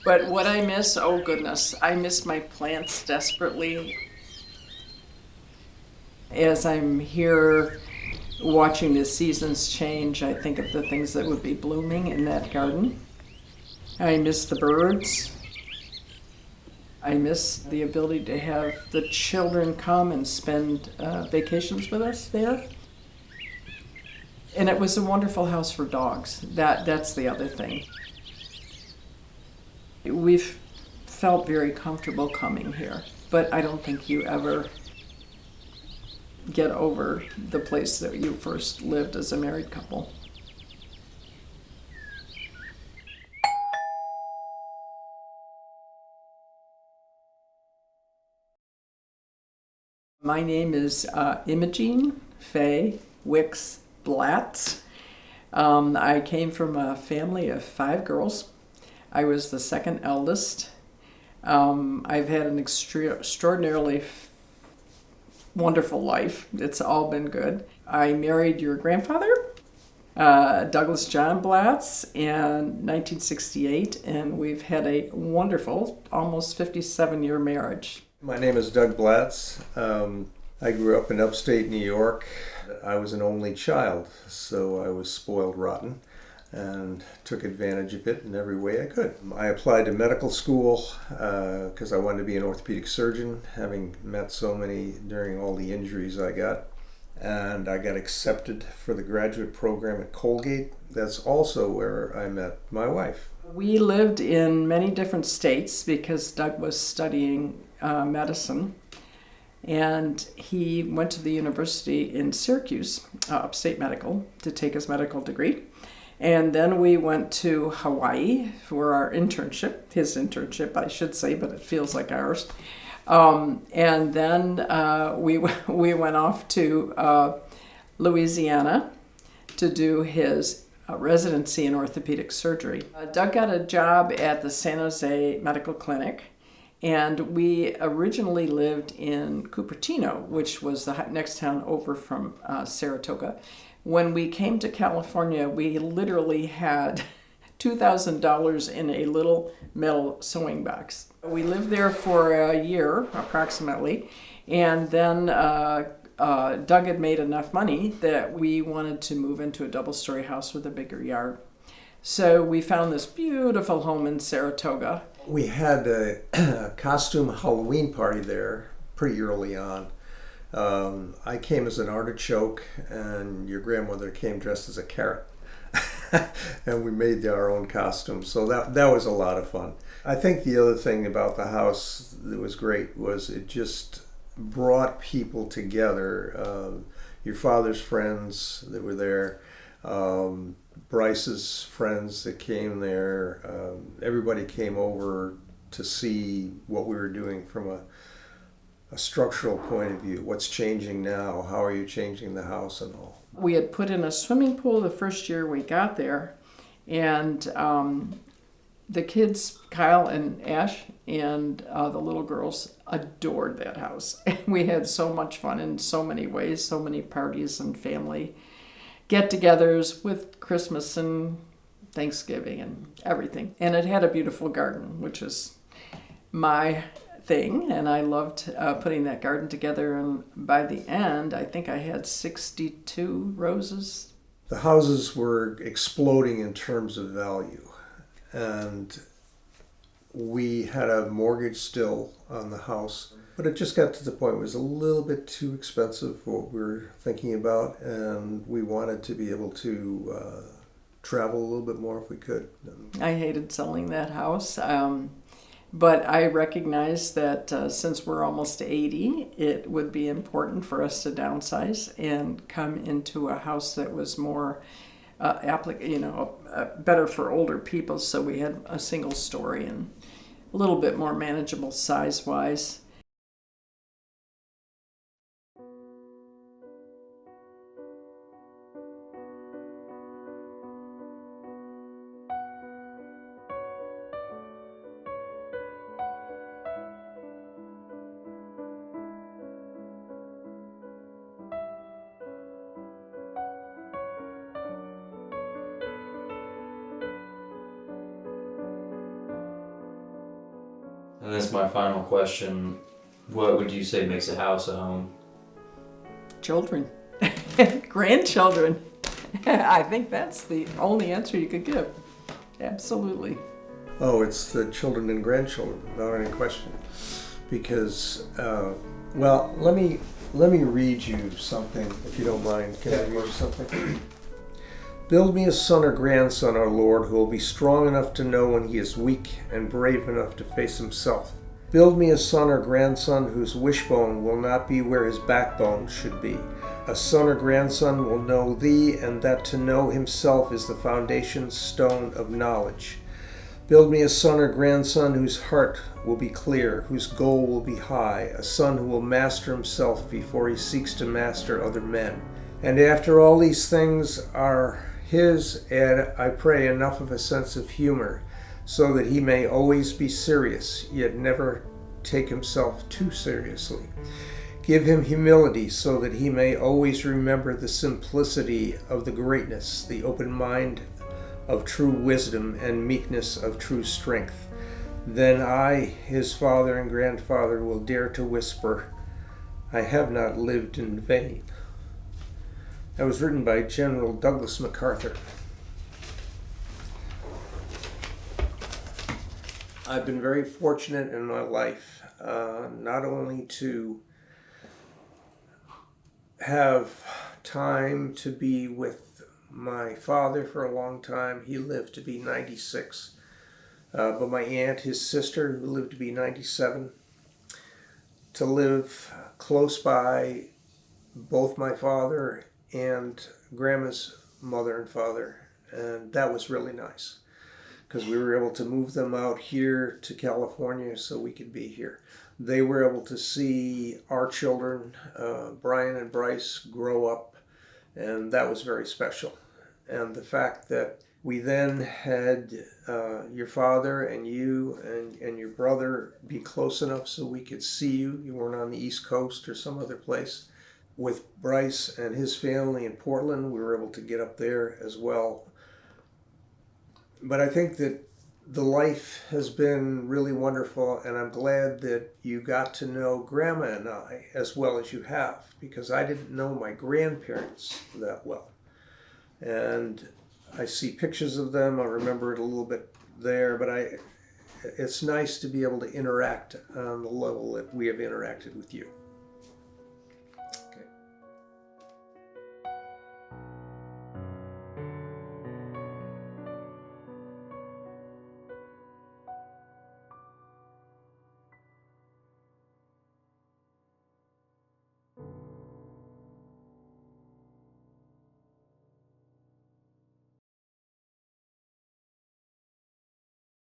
But what I miss, oh goodness, I miss my plants desperately. As I'm here watching the seasons change, I think of the things that would be blooming in that garden. I miss the birds. I miss the ability to have the children come and spend vacations with us there. And it was a wonderful house for dogs. That's the other thing. We've felt very comfortable coming here, but I don't think you ever get over the place that you first lived as a married couple. My name is Imogene Faye Wicks Blatz. I came from a family of 5 girls. I was the second eldest. I've had an extraordinarily wonderful life. It's all been good. I married your grandfather, Douglas John Blatz, in 1968, and we've had a wonderful, almost 57-year marriage. My name is Doug Blatz. I grew up in upstate New York. I was an only child, so I was spoiled rotten and took advantage of it in every way I could. I applied to medical school because I wanted to be an orthopedic surgeon, having met so many during all the injuries I got. And I got accepted for the graduate program at Colgate. That's also where I met my wife. We lived in many different states because Doug was studying medicine, and he went to the university in Syracuse, upstate medical, to take his medical degree. And then we went to Hawaii for our internship, his internship, I should say, but it feels like ours. And then we went off to Louisiana to do his residency in orthopedic surgery. Doug got a job at the San Jose Medical Clinic, and we originally lived in Cupertino, which was the next town over from Saratoga. When we came to California, we literally had $2,000 in a little metal sewing box. We lived there for a year, approximately, and then Doug had made enough money that we wanted to move into a double-story house with a bigger yard. So we found this beautiful home in Saratoga. We had a costume Halloween party there pretty early on. I came as an artichoke, and your grandmother came dressed as a carrot. And we made our own costumes, so that was a lot of fun. I think the other thing about the house that was great was it just brought people together. Your father's friends that were there, Bryce's friends that came there, everybody came over to see what we were doing from a structural point of view. What's changing now? How are you changing the house and all? We had put in a swimming pool the first year we got there, and the kids, Kyle and Ash, and the little girls adored that house. We had so much fun in so many ways, so many parties and family get-togethers with Christmas and Thanksgiving and everything. And it had a beautiful garden, which is my thing, and I loved putting that garden together. And by the end, I think I had 62 roses. The houses were exploding in terms of value, and we had a mortgage still on the house, but it just got to the point where it was a little bit too expensive for what we were thinking about, and we wanted to be able to travel a little bit more if we could. I hated selling that house. But I recognize that since we're almost 80, it would be important for us to downsize and come into a house that was more better for older people. So we had a single story and a little bit more manageable size-wise. And that's my final question. What would you say makes a house a home? Children. Grandchildren. I think that's the only answer you could give. Absolutely. Oh, it's the children and grandchildren, without any question. Because, well, let me read you something, if you don't mind. Can I read you something? Build me a son or grandson, our Lord, who will be strong enough to know when he is weak and brave enough to face himself. Build me a son or grandson whose wishbone will not be where his backbone should be. A son or grandson will know thee, and that to know himself is the foundation stone of knowledge. Build me a son or grandson whose heart will be clear, whose goal will be high, a son who will master himself before he seeks to master other men. And after all these things are his, add, I pray, enough of a sense of humor, so that he may always be serious, yet never take himself too seriously. Give him humility, so that he may always remember the simplicity of the greatness, the open mind of true wisdom, and meekness of true strength. Then I, his father and grandfather, will dare to whisper, I have not lived in vain. That was written by General Douglas MacArthur. I've been very fortunate in my life, not only to have time to be with my father for a long time. He lived to be 96. But my aunt, his sister, who lived to be 97, to live close by both my father and Grandma's mother and father. And that was really nice, because we were able to move them out here to California so we could be here. They were able to see our children, Brian and Bryce, grow up, and that was very special. And the fact that we then had your father and you and your brother be close enough so we could see you. You weren't on the East Coast or some other place. With Bryce and his family in Portland, we were able to get up there as well. But I think that the life has been really wonderful, and I'm glad that you got to know Grandma and I as well as you have, because I didn't know my grandparents that well. And I see pictures of them, I remember it a little bit there, but it's nice to be able to interact on the level that we have interacted with you.